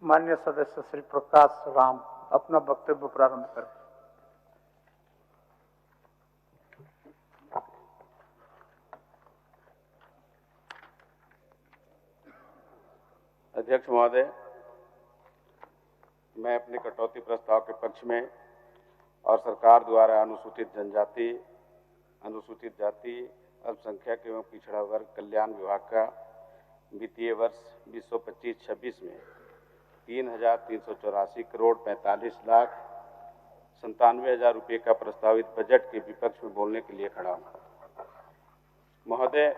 माननीय सदस्य श्री प्रकाश राम अपना वक्तव्य प्रारंभ करें। अध्यक्ष महोदय, मैं अपने कटौती प्रस्ताव के पक्ष में और सरकार द्वारा अनुसूचित जनजाति, अनुसूचित जाति, अल्पसंख्यक एवं पिछड़ा वर्ग कल्याण विभाग का वित्तीय वर्ष 2025-26 में 3,384 करोड़ 45,97,000 रुपये का प्रस्तावित बजट के विपक्ष में बोलने के लिए खड़ा हूँ। महोदय,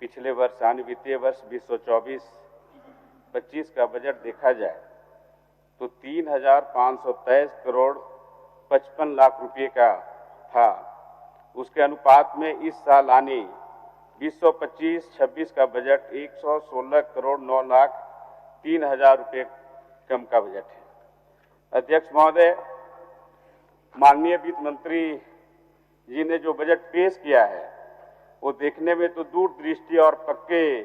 पिछले वर्ष यानी वित्तीय वर्ष 2024-25 का बजट देखा जाए तो 3,523 करोड़ 55 लाख रुपये का था। उसके अनुपात में इस साल आने 2025-26 का बजट 116 करोड़ 9 लाख 3,000 रुपये कम का बजट है। अध्यक्ष महोदय, माननीय वित्त मंत्री जी ने जो बजट पेश किया है वो देखने में तो दूरदृष्टि और पक्के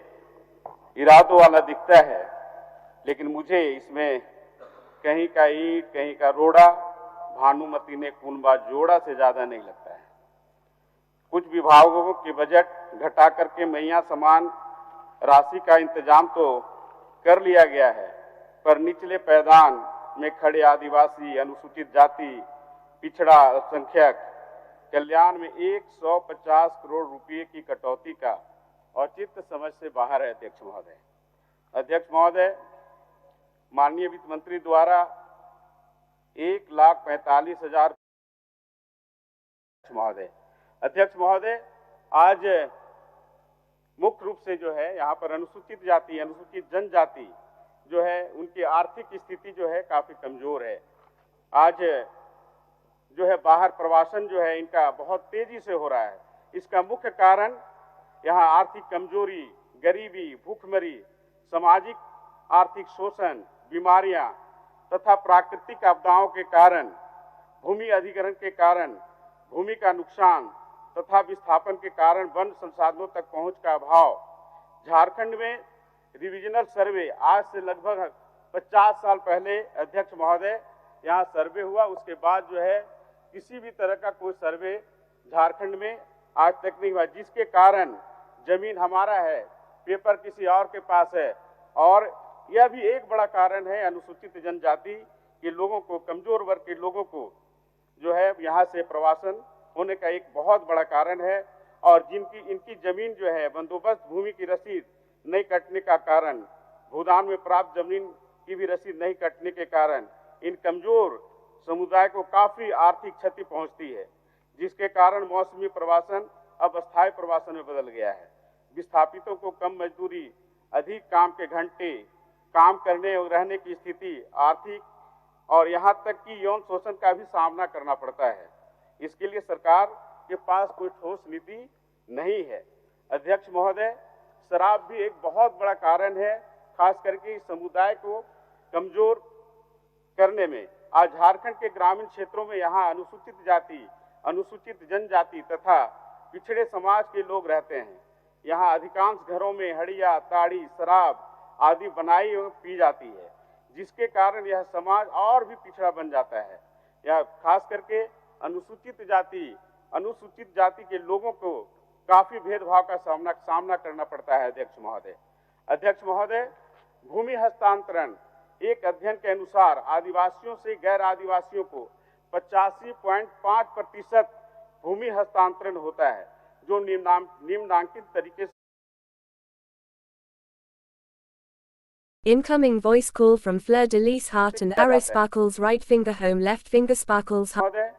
इरादों वाला दिखता है, लेकिन मुझे इसमें कहीं का ईंट कहीं का रोड़ा, भानुमति ने कुनबा जोड़ा से ज्यादा नहीं लगता है। कुछ विभागों के बजट घटा करके मैया समान राशि का इंतजाम तो कर लिया गया है, पर निचले पायदान में खड़े आदिवासी, अनुसूचित जाति, पिछड़ा, अल्पसंख्यक कल्याण में 150 करोड़ रुपये की कटौती का औचित्य समझ से बाहर है। अध्यक्ष महोदय, माननीय वित्त मंत्री द्वारा 1,45,000 अध्यक्ष महोदय, आज मुख्य रूप से जो है यहाँ पर अनुसूचित जाति, अनुसूचित जनजाति जो है उनकी आर्थिक स्थिति जो है काफी कमजोर है। आज जो है बाहर प्रवासन जो है इनका बहुत तेजी से हो रहा है। इसका मुख्य कारण यहाँ आर्थिक कमजोरी, गरीबी, भूखमरी, सामाजिक आर्थिक शोषण, बीमारियां तथा प्राकृतिक आपदाओं के कारण, भूमि अधिग्रहण के कारण, भूमि का नुकसान तथा विस्थापन के कारण वन संसाधनों तक पहुंच का अभाव। झारखंड में रिविजनल सर्वे आज से लगभग 50 साल पहले अध्यक्ष महोदय यहाँ सर्वे हुआ, उसके बाद जो है किसी भी तरह का कोई सर्वे झारखंड में आज तक नहीं हुआ, जिसके कारण जमीन हमारा है, पेपर किसी और के पास है। और यह भी एक बड़ा कारण है अनुसूचित जनजाति के लोगों को, कमजोर वर्ग के लोगों को जो है यहाँ से प्रवासन होने का एक बहुत बड़ा कारण है। और इनकी जमीन जो है बंदोबस्त भूमि की रसीद नहीं कटने का कारण, भूदान में प्राप्त जमीन की भी रसीद नहीं कटने के कारण इन कमजोर समुदाय को काफी आर्थिक क्षति पहुंचती है, जिसके कारण मौसमी प्रवासन अब अस्थायी प्रवासन में बदल गया है। विस्थापितों को कम मजदूरी, अधिक काम के घंटे, काम करने और रहने की स्थिति, आर्थिक और यहाँ तक कि यौन शोषण का भी सामना करना पड़ता है। इसके लिए सरकार के पास कोई ठोस नीति नहीं है। अध्यक्ष महोदय, शराब भी एक बहुत बड़ा कारण है, खास करके इस समुदाय को कमजोर करने में। आज झारखंड के ग्रामीण क्षेत्रों में यहाँ अनुसूचित जाति, अनुसूचित जनजाति तथा पिछड़े समाज के लोग रहते हैं। यहाँ अधिकांश घरों में हड़िया, ताड़ी, शराब आदि बनाई और पी जाती है, जिसके कारण यह समाज और भी पिछड़ा बन जाता है। यह खास करके अनुसूचित जाति के लोगों को काफी भेदभाव का सामना करना पड़ता है। अध्यक्ष महोदय, भूमि हस्तांतरण एक अध्ययन के अनुसार आदिवासियों से गैर आदिवासियों को 85.5% भूमि हस्तांतरण होता है, जो निम्नांकित तरीके से Incoming voice call from Fleur de Lis Hart and Arrow Sparkles, right finger home, left finger Sparkles. महोदय,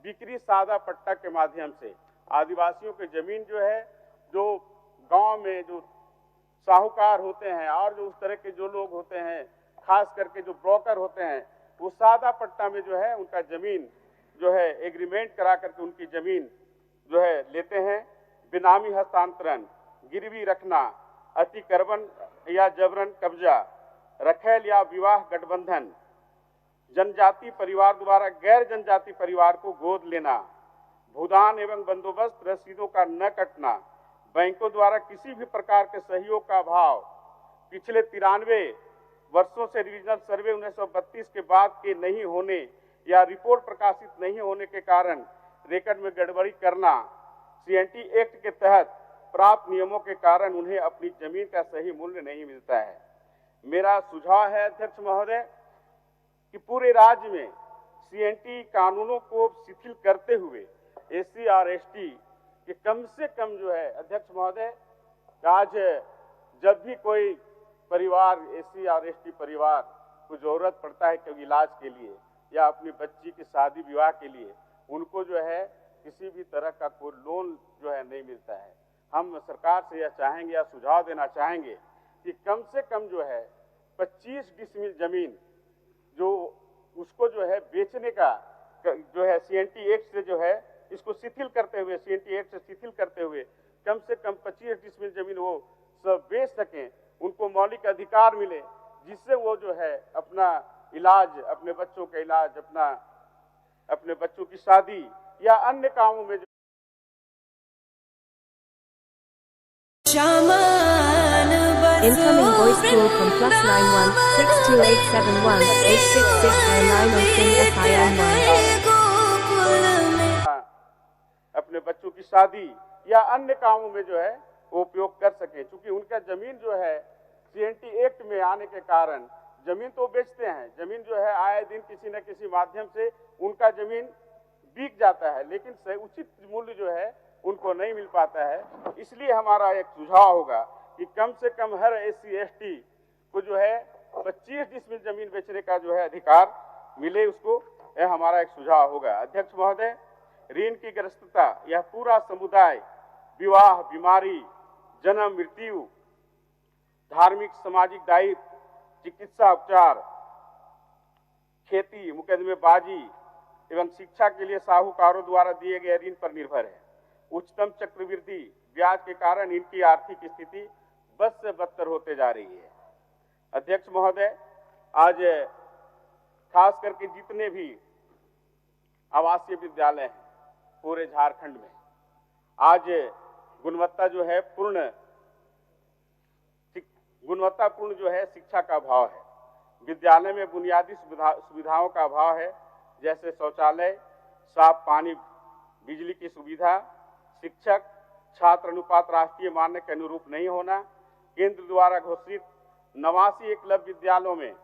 बिक्री सादा पट्टा के माध्यम से आदिवासियों की जमीन जो है, जो गांव में जो साहूकार होते हैं और जो उस तरह के जो लोग होते हैं, खास करके जो ब्रोकर होते हैं, वो सादा पट्टा में जो है उनका जमीन जो है एग्रीमेंट करा करके उनकी जमीन जो है लेते हैं। बेनामी हस्तांतरण, गिरवी रखना, अतिक्रमण या जबरन कब्जा, रखेल या विवाह गठबंधन, जनजाति परिवार द्वारा गैर जनजाति परिवार को गोद लेना, भूदान एवं बंदोबस्त रसीदों का न कटना, बैंकों द्वारा किसी भी प्रकार के सहयोग का अभाव, पिछले 93 वर्षों से रिविजनल सर्वे 1932 के बाद के नहीं होने या रिपोर्ट प्रकाशित नहीं होने के कारण रिकॉर्ड में गड़बड़ी करना, सीएनटी एक्ट के तहत प्राप्त नियमों के कारण उन्हें अपनी जमीन का सही मूल्य नहीं मिलता है। मेरा सुझाव है अध्यक्ष महोदय कि पूरे राज्य में सीएनटी कानूनों को शिथिल करते हुए एससी और एसटी के कम से कम जो है अध्यक्ष महोदय, आज जब भी कोई परिवार एससी और एसटी परिवार को जरूरत पड़ता है क्योंकि इलाज के लिए या अपनी बच्ची की शादी विवाह के लिए, उनको जो है किसी भी तरह का कोई लोन जो है नहीं मिलता है। हम सरकार से यह चाहेंगे या सुझाव देना चाहेंगे कि कम से कम जो है 25 डिसमिल जमीन जो उसको जो है बेचने का जो है सीएनटी एक्ट से जो है इसको शिथिल करते हुए, सीएनटी एक्ट से शिथिल करते हुए कम से कम 25 डिसमिल जमीन वो सब बेच सकें, उनको मौलिक अधिकार मिले, जिससे वो जो है अपना इलाज, अपने बच्चों का इलाज, अपने बच्चों की शादी या अन्य कामों में Incoming voice call from +91 62871 86609 on SIM FIN1। अपने बच्चों की शादी या अन्य कामों में जो है वो उपयोग कर सके, क्योंकि उनका जमीन जो है सीएनटी एक्ट में आने के कारण जमीन तो बेचते हैं, जमीन जो है आए दिन किसी न किसी माध्यम से उनका जमीन बिक जाता है, लेकिन उचित मूल्य जो है उनको नहीं मिल पाता है। इसलिए हमारा एक सुझाव होगा कि कम से कम हर एससी एसटी को जो है 25 डिसमिल जमीन बेचने का जो है अधिकार मिले, उसको यह हमारा एक सुझाव होगा। अध्यक्ष महोदय, ऋण की ग्रस्तता यह पूरा समुदाय विवाह, बीमारी, जन्म, मृत्यु, धार्मिक सामाजिक दायित्व, चिकित्सा उपचार, खेती, मुकदमेबाजी एवं शिक्षा के लिए साहूकारों द्वारा दिए गए ऋण पर निर्भर है। उच्चतम चक्रवृद्धि ब्याज के कारण इनकी आर्थिक स्थिति बद से बदतर होते जा रही है। अध्यक्ष महोदय, आज खास करके जितने भी आवासीय विद्यालय हैं पूरे झारखंड में, आज गुणवत्ता पूर्ण जो है शिक्षा का अभाव है। विद्यालय में बुनियादी सुविधाओं का अभाव है, जैसे शौचालय, साफ पानी, बिजली की सुविधा, शिक्षक छात्र अनुपात राष्ट्रीय मानक के अनुरूप नहीं होना, केंद्र द्वारा घोषित 89 एकलव्य विद्यालयों में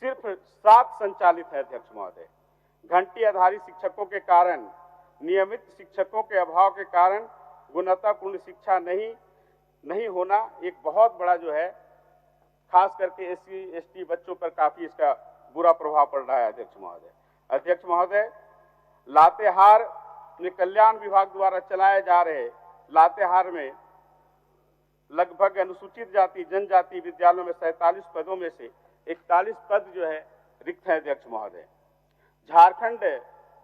सिर्फ 7 संचालित है। अध्यक्ष महोदय, घंटी आधारित शिक्षकों के कारण, नियमित शिक्षकों के अभाव के कारण गुणवत्तापूर्ण शिक्षा नहीं होना एक बहुत बड़ा जो है खास करके एससी एसटी बच्चों पर काफी इसका बुरा प्रभाव पड़ रहा है। अध्यक्ष महोदय, लातेहार में कल्याण विभाग द्वारा चलाए जा रहे लातेहार में लगभग अनुसूचित जाति जनजाति विद्यालयों में 47 पदों में से 41 पद जो है रिक्त है। अध्यक्ष महोदय, झारखंड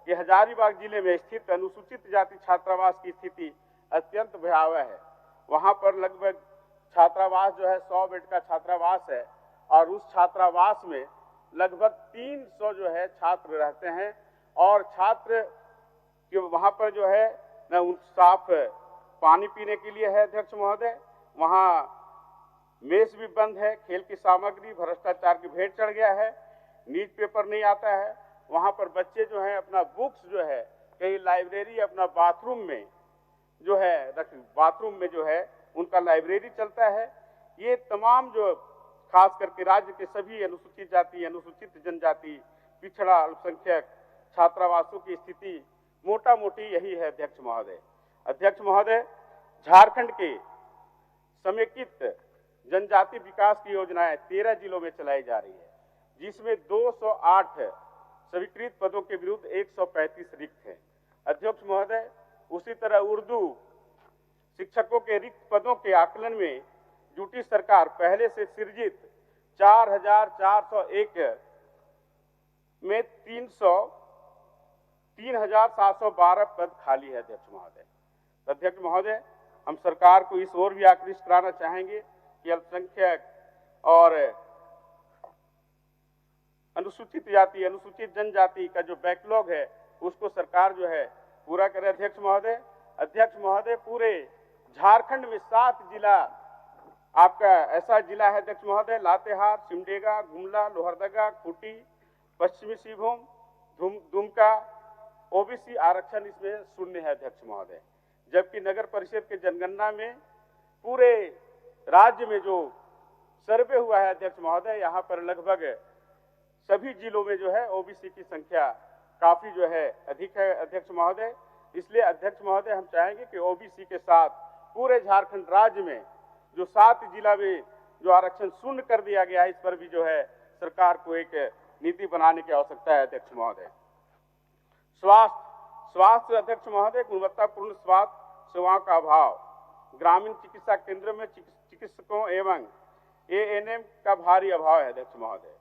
के हजारीबाग जिले में स्थित अनुसूचित जाति छात्रावास की स्थिति अत्यंत भयावह है। वहां पर लगभग छात्रावास जो है 100 बेड का छात्रावास है और उस छात्रावास में लगभग 300 जो है छात्र रहते हैं और छात्र के वहां पर जो है न साफ पानी पीने के लिए है। अध्यक्ष महोदय, वहां मेस भी बंद है, खेल की सामग्री भ्रष्टाचार की भेंट चढ़ गया है, न्यूज पेपर नहीं आता है। वहां पर बच्चे जो है अपना बुक्स जो है कहीं लाइब्रेरी अपना बाथरूम में जो है उनका लाइब्रेरी चलता है। ये तमाम जो खास करके राज्य के सभी अनुसूचित जाति, अनुसूचित जनजाति, पिछड़ा, अल्पसंख्यक छात्रावासों की स्थिति मोटा मोटी यही है। अध्यक्ष महोदय, झारखंड के समेकित जनजाति विकास की योजनाएं 13 जिलों में चलाई जा रही है, जिसमें 208 स्वीकृत पदों के विरुद्ध 135 रिक्त हैं। अध्यक्ष महोदय, उसी तरह उर्दू शिक्षकों के रिक्त पदों के आकलन में जुटी सरकार पहले से सृजित 4,401 में 3,712 पद खाली है। अध्यक्ष महोदय, हम सरकार को इस ओर भी आकृष्ट कराना चाहेंगे कि अल्पसंख्यक और अनुसूचित जाति, अनुसूचित जनजाति का जो बैकलॉग है उसको सरकार जो है पूरा करे। अध्यक्ष महोदय, पूरे झारखंड में 7 जिला आपका ऐसा जिला है अध्यक्ष महोदय, लातेहार, सिमडेगा, गुमला, लोहरदगा, खूंटी, पश्चिमी सिंहभूम, दुमका, ओबीसी आरक्षण इसमें शून्य है अध्यक्ष महोदय। जबकि नगर परिषद के जनगणना में पूरे राज्य में जो सर्वे हुआ है अध्यक्ष महोदय, यहाँ पर लगभग सभी जिलों में जो है ओबीसी की संख्या काफी जो है अधिक है अध्यक्ष महोदय। इसलिए अध्यक्ष महोदय हम चाहेंगे कि ओबीसी के साथ पूरे झारखंड राज्य में जो 7 जिला में जो आरक्षण शून्य कर दिया गया है, इस पर भी जो है सरकार को एक नीति बनाने की आवश्यकता है अध्यक्ष महोदय। स्वास्थ्य अध्यक्ष महोदय, गुणवत्तापूर्ण स्वास्थ्य सेवाओं का अभाव, ग्रामीण चिकित्सा केंद्र में चिकित्सकों एवं एएनएम का भारी अभाव है अध्यक्ष महोदय।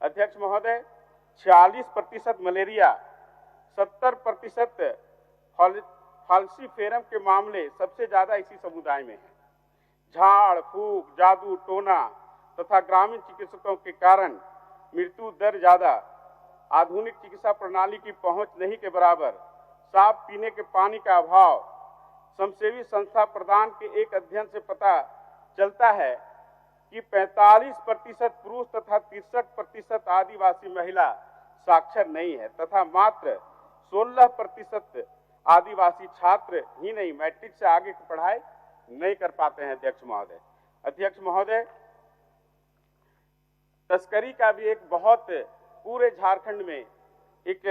अध्यक्ष महोदय, 46% मलेरिया, 70% फाल्सीफेरम के मामले सबसे ज्यादा इसी समुदाय में है। झाड़ फूक, जादू टोना तथा ग्रामीण चिकित्सकों के कारण मृत्यु दर ज्यादा, आधुनिक चिकित्सा प्रणाली की पहुंच नहीं के बराबर, साफ पीने के पानी का अभाव। समाजसेवी संस्था प्रदान के एक अध्ययन से पता चलता है कि 45% पुरुष तथा 63% आदिवासी महिला साक्षर नहीं है तथा मात्र 16% आदिवासी छात्र ही नहीं मैट्रिक से आगे की पढ़ाई नहीं कर पाते हैं अध्यक्ष महोदय। अध्यक्ष महोदय, तस्करी का भी एक बहुत पूरे झारखंड में एक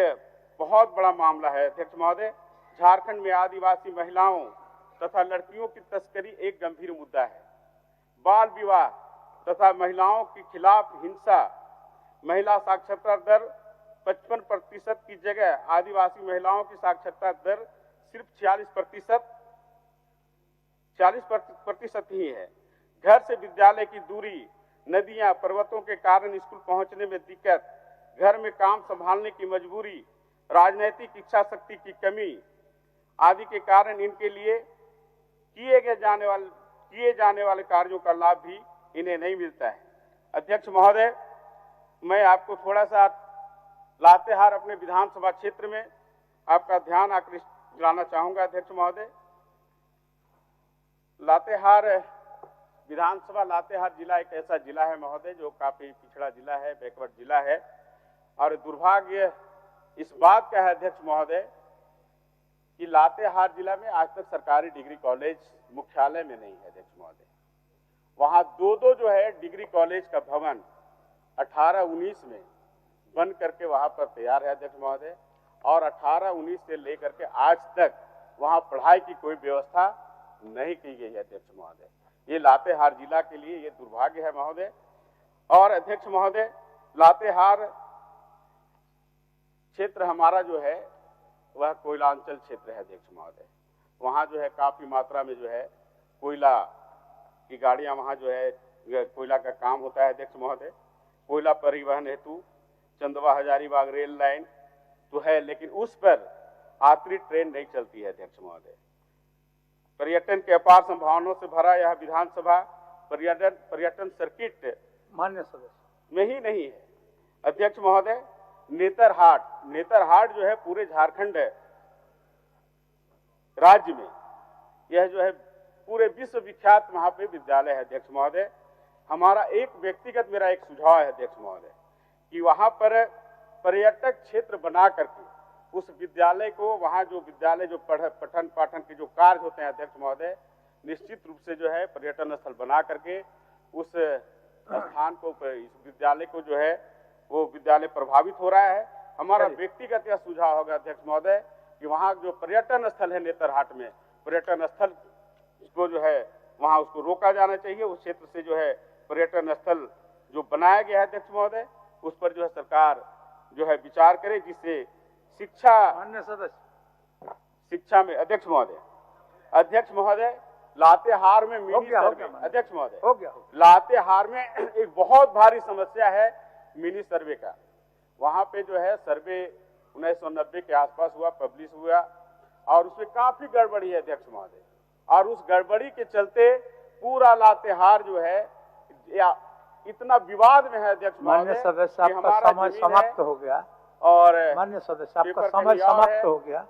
बहुत बड़ा मामला है अध्यक्ष महोदय। झारखंड में आदिवासी महिलाओं तथा लड़कियों की तस्करी एक गंभीर मुद्दा है। बाल विवाह तथा महिलाओं के खिलाफ हिंसा, महिला साक्षरता दर 55% की जगह आदिवासी महिलाओं की साक्षरता दर सिर्फ 40% ही है। घर से विद्यालय की दूरी, नदियां, पर्वतों के कारण स्कूल पहुंचने में दिक्कत, घर में काम संभालने की मजबूरी, राजनीतिक इच्छा शक्ति की कमी आदि के कारण इनके लिए किए जाने वाले कार्यों का लाभ भी इन्हें नहीं मिलता है। अध्यक्ष महोदय, मैं आपको थोड़ा सा लातेहार अपने विधानसभा क्षेत्र में आपका ध्यान आकृष्ट दिलाना चाहूंगा अध्यक्ष महोदय। लातेहार विधानसभा, लातेहार जिला एक ऐसा जिला है महोदय जो काफी पिछड़ा जिला है, बैकवर्ड जिला है। और दुर्भाग्य इस बात का है अध्यक्ष महोदय कि लातेहार जिला में आज तक सरकारी डिग्री कॉलेज मुख्यालय में नहीं है अध्यक्ष महोदय। वहां दो जो है डिग्री कॉलेज का भवन 18-19 में बन करके वहां पर तैयार है अध्यक्ष महोदय, और 18-19 से लेकर के आज तक वहां पढ़ाई की कोई व्यवस्था नहीं की गई है अध्यक्ष महोदय। ये लातेहार जिला के लिए ये दुर्भाग्य है महोदय। और अध्यक्ष महोदय, लातेहार क्षेत्र हमारा जो है वह कोयलांचल क्षेत्र है अध्यक्ष महोदय। वहां जो है काफी मात्रा में जो है कोयला की गाड़ियां वहां जो है कोयला का काम होता है अध्यक्ष महोदय। कोयला परिवहन हेतु चंदवा हजारीबाग रेल लाइन तो है, लेकिन उस पर आखिरी ट्रेन नहीं चलती है अध्यक्ष महोदय। पर्यटन के अपार संभावनाओं से भरा यह विधानसभा पर्यटन सर्किट मान्य सदस्य में ही नहीं है अध्यक्ष महोदय। नेतरहाट जो है पूरे झारखंड राज्य में यह जो है पूरे विश्व विख्यात वहां पे विद्यालय है अध्यक्ष महोदय। हमारा एक व्यक्तिगत मेरा एक सुझाव है अध्यक्ष महोदय कि वहां पर पर्यटक क्षेत्र बना करके उस विद्यालय को, वहां जो विद्यालय जो पठन पाठन के जो कार्य होते हैं अध्यक्ष महोदय, निश्चित रूप से जो है पर्यटन स्थल बना करके उस स्थान को, इस विद्यालय को जो है वो विद्यालय प्रभावित हो रहा है। हमारा व्यक्तिगत यह सुझाव होगा अध्यक्ष महोदय कि वहां जो पर्यटन स्थल है नेतरहाट में, पर्यटन स्थल को जो है वहां उसको रोका जाना चाहिए। उस क्षेत्र से जो है पर्यटन स्थल जो बनाया गया है अध्यक्ष महोदय, उस पर जो है सरकार जो है विचार करे, जिससे मान्य सदस्य शिक्षा में अध्यक्ष महोदय लातेहार में मिनी सर्वे अध्यक्ष महोदय हो गया। लातेहार में एक बहुत भारी समस्या है मिनी सर्वे का। वहां पे जो है सर्वे 1990 के आसपास हुआ, पब्लिश हुआ, और उसमें काफी गड़बड़ी है अध्यक्ष महोदय। और उस गड़बड़ी के चलते पूरा लातेहार जो है या इतना विवाद में है अध्यक्ष मान्य सदस्य, आपका समय समाप्त हो गया। और मान्य सदस्य, आपका समय समाप्त हो गया।